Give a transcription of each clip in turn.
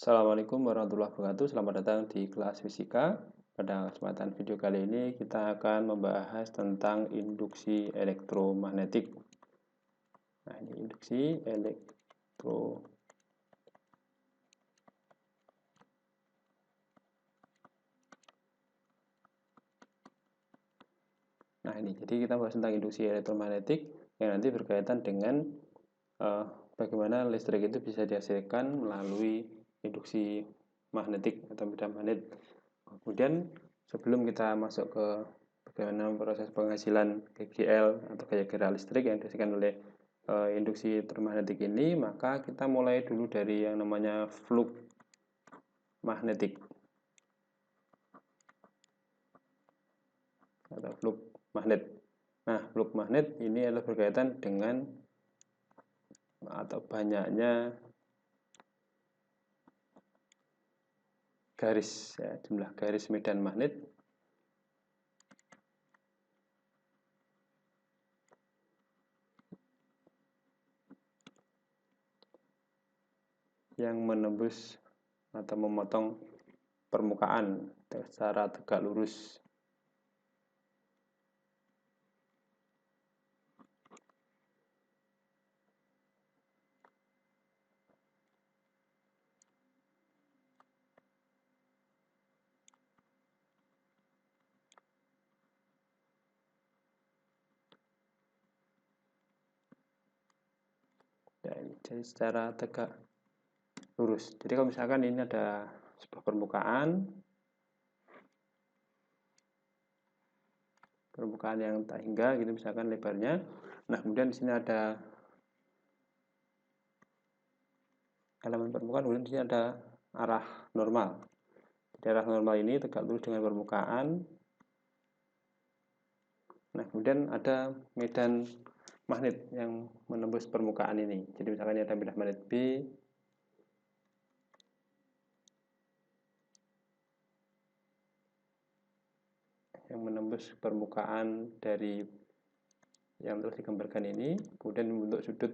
Assalamualaikum warahmatullahi wabarakatuh. Selamat datang di kelas fisika. Pada kesempatan video kali ini kita akan membahas tentang induksi elektromagnetik. Nah, ini induksi elektro. Nah, ini jadi kita bahas tentang induksi elektromagnetik yang nanti berkaitan dengan bagaimana listrik itu bisa dihasilkan melalui induksi magnetik atau medan magnet. Kemudian sebelum kita masuk ke bagaimana proses penghasilan GGL atau gaya gerak listrik yang dihasilkan oleh induksi elektromagnetik ini, maka kita mulai dulu dari yang namanya flux magnetik atau flux magnet. Nah, flux magnet ini adalah berkaitan dengan atau banyaknya garis, ya, jumlah garis medan magnet yang menembus atau memotong permukaan secara tegak lurus. Jadi secara tegak lurus. Jadi kalau misalkan ini ada sebuah permukaan yang tak hingga gitu misalkan lebarnya. Nah, kemudian di sini ada elemen permukaan, kemudian di sini ada arah normal. Di arah normal ini tegak lurus dengan permukaan. Nah, kemudian ada medan magnet yang menembus permukaan ini. Jadi misalkan ini ada medan magnet B, yang menembus permukaan dari yang telah digambarkan ini, kemudian membentuk sudut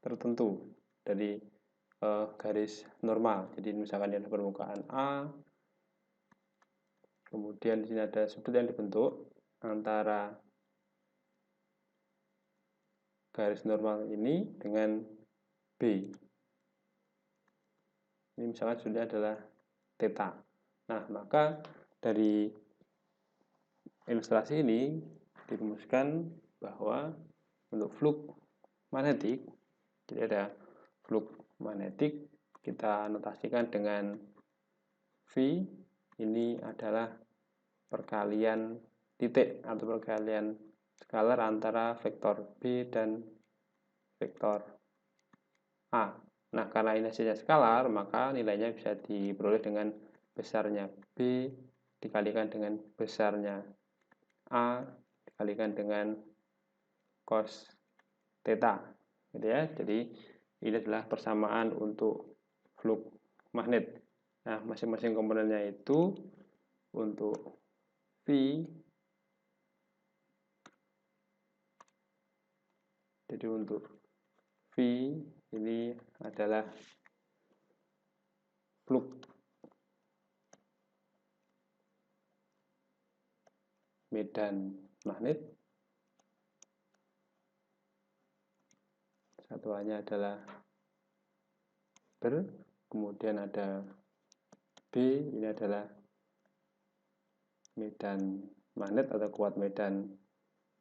tertentu dari garis normal. Jadi misalkan ini ada permukaan A, kemudian di sini ada sudut yang dibentuk antara garis normal ini dengan B. Ini misalkan sudutnya adalah theta. Nah, maka dari ilustrasi ini dirumuskan bahwa untuk flux magnetik, jadi ada flux magnetik, kita notasikan dengan V, ini adalah perkalian titik atau perkalian skalar antara vektor B dan vektor A. Nah, karena ini hasilnya skalar, maka nilainya bisa diperoleh dengan besarnya B dikalikan dengan besarnya A dikalikan dengan cos theta, gitu ya. Jadi ini adalah persamaan untuk flux magnet. Nah, masing-masing komponennya itu untuk V, jadi untuk V ini adalah flux medan magnet, satuannya adalah ber, kemudian ada B, ini adalah medan magnet atau kuat medan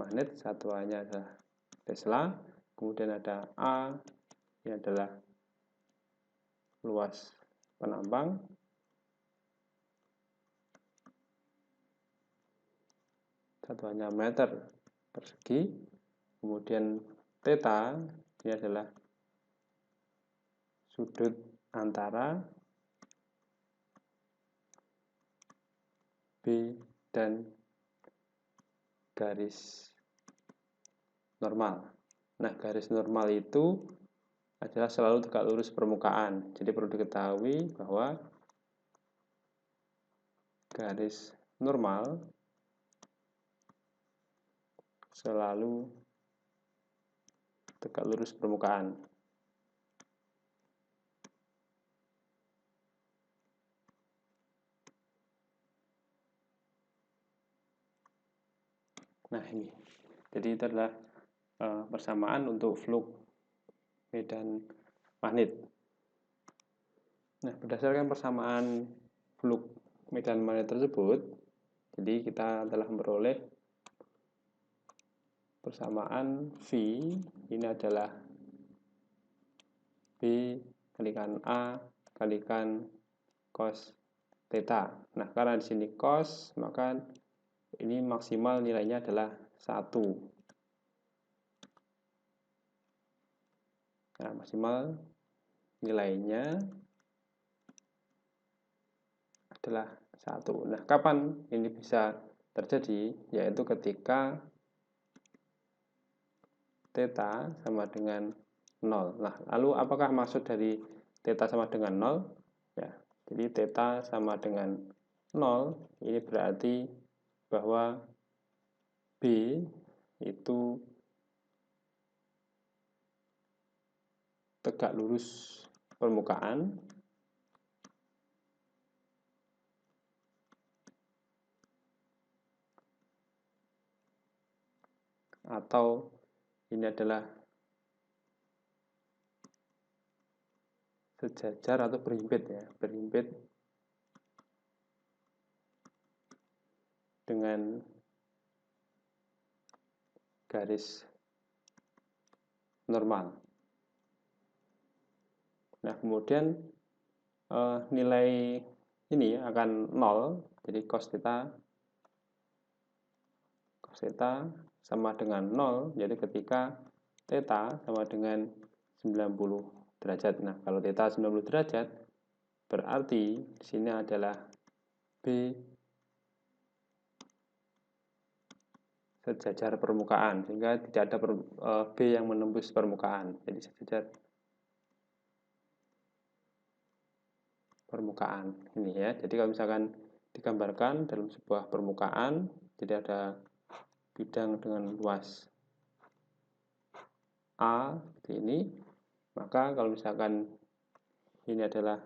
magnet, satuannya adalah Tesla, kemudian ada A, ini adalah luas penambang, satuannya meter persegi, kemudian theta ini adalah sudut antara B dan garis normal. Nah, garis normal itu adalah selalu tegak lurus permukaan. Jadi perlu diketahui bahwa garis normal selalu tegak lurus permukaan. Nah ini, jadi itu adalah persamaan untuk fluk medan magnet. Nah, berdasarkan persamaan fluk medan magnet tersebut, jadi kita telah memperoleh persamaan V ini adalah B kalikan A kalikan cos theta. Nah, karena di sini cos, maka ini maksimal nilainya adalah 1. Nah, maksimal nilainya adalah 1. Nah, kapan ini bisa terjadi? Yaitu ketika theta sama dengan 0. Nah, lalu apakah maksud dari theta sama dengan 0? Ya, jadi theta sama dengan 0, ini berarti bahwa B itu tegak lurus permukaan atau ini adalah sejajar atau berhimpit ya, berhimpit dengan garis normal. Nah, kemudian nilai ini akan 0, jadi cos theta sama dengan 0, jadi ketika theta sama dengan 90 derajat. Nah, kalau theta 90 derajat, berarti di sini adalah B sejajar permukaan, sehingga tidak ada B yang menembus permukaan, jadi sejajar permukaan ini ya. Jadi kalau misalkan digambarkan dalam sebuah permukaan, jadi ada bidang dengan luas A seperti ini, maka kalau misalkan ini adalah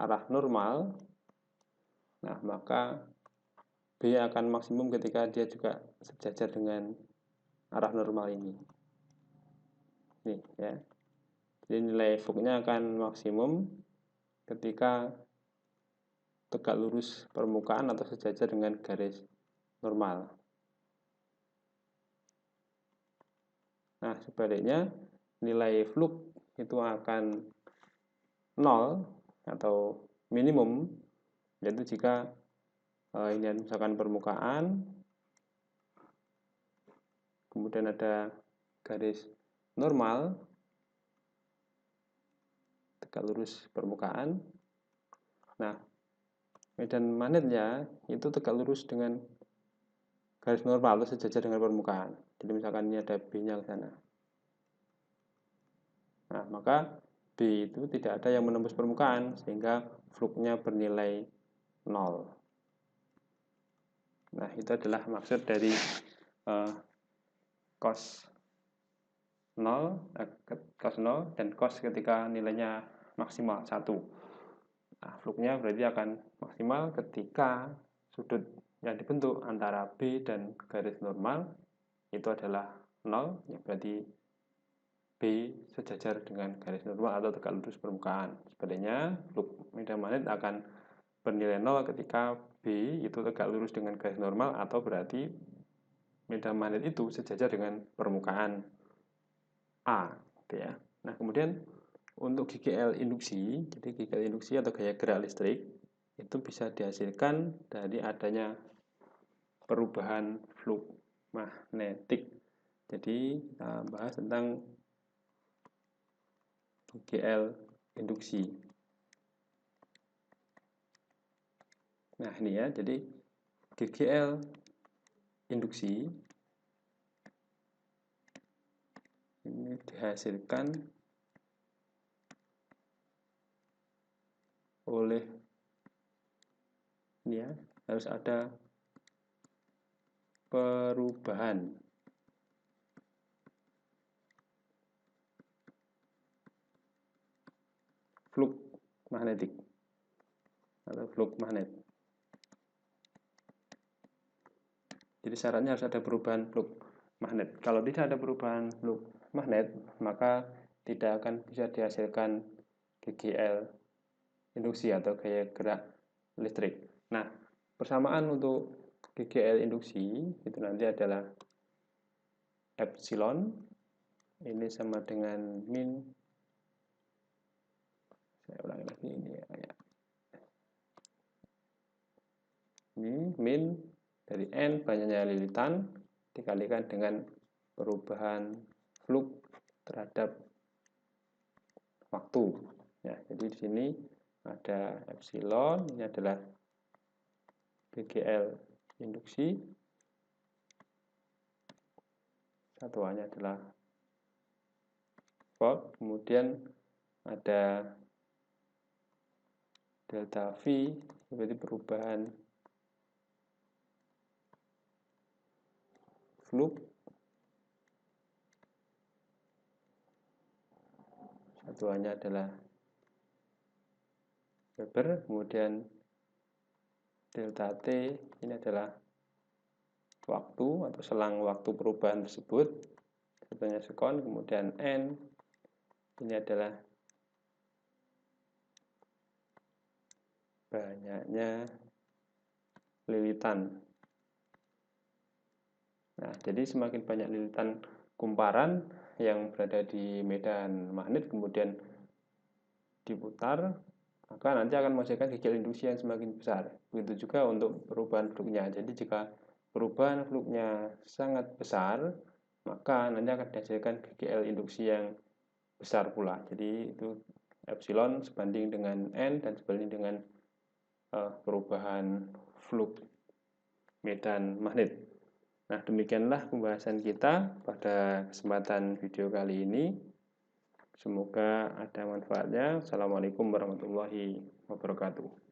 arah normal, nah maka B akan maksimum ketika dia juga sejajar dengan arah normal ini. Nih ya. Jadi nilai fluknya akan maksimum ketika tegak lurus permukaan atau sejajar dengan garis normal. Nah, sebaliknya nilai fluk itu akan 0 atau minimum, yaitu jika ini misalkan permukaan, kemudian ada garis normal, tegak lurus permukaan. Nah, medan magnetnya itu tegak lurus dengan garis normal atau sejajar dengan permukaan. Jadi misalkan ini ada B-nya ke sana. Nah, maka B itu tidak ada yang menembus permukaan, sehingga fluknya bernilai 0. Nah, itu adalah maksud dari cos 0 dan cos ketika nilainya maksimal 1. Nah, fluknya berarti akan maksimal ketika sudut yang dibentuk antara B dan garis normal itu adalah 0, ya berarti B sejajar dengan garis normal atau tegak lurus permukaan. Sebaliknya, fluk medan magnet akan bernilai 0 ketika B itu tegak lurus dengan garis normal atau berarti medan magnet itu sejajar dengan permukaan A, gitu ya. Nah, kemudian untuk GGL induksi, jadi GGL induksi atau gaya gerak listrik itu bisa dihasilkan dari adanya perubahan fluk magnetik. Jadi kita bahas tentang GGL induksi. Nah, ini ya, jadi GGL induksi ini dihasilkan oleh ini ya, harus ada perubahan fluk magnetik atau fluk magnet. Jadi syaratnya harus ada perubahan flux magnet. Kalau tidak ada perubahan flux magnet, maka tidak akan bisa dihasilkan GGL induksi atau gaya gerak listrik. Nah, persamaan untuk GGL induksi itu nanti adalah epsilon ini sama dengan min, saya ulangi lagi ini ya, ini min dari N banyaknya lilitan dikalikan dengan perubahan flux terhadap waktu. Ya, jadi di sini ada epsilon, ini adalah GGL induksi, satuannya adalah volt, kemudian ada delta V, berarti perubahan flux, satuannya adalah Weber, kemudian delta T ini adalah waktu atau selang waktu perubahan tersebut, satunya sekon, kemudian N ini adalah banyaknya lilitan. Nah, jadi semakin banyak lilitan kumparan yang berada di medan magnet kemudian diputar, maka nanti akan menghasilkan GGL induksi yang semakin besar. Begitu juga untuk perubahan fluknya. Jadi jika perubahan fluknya sangat besar, maka nanti akan dihasilkan GGL induksi yang besar pula. Jadi itu epsilon sebanding dengan N dan sebanding dengan perubahan flux medan magnet. Nah, demikianlah pembahasan kita pada kesempatan video kali ini. Semoga ada manfaatnya. Assalamualaikum warahmatullahi wabarakatuh.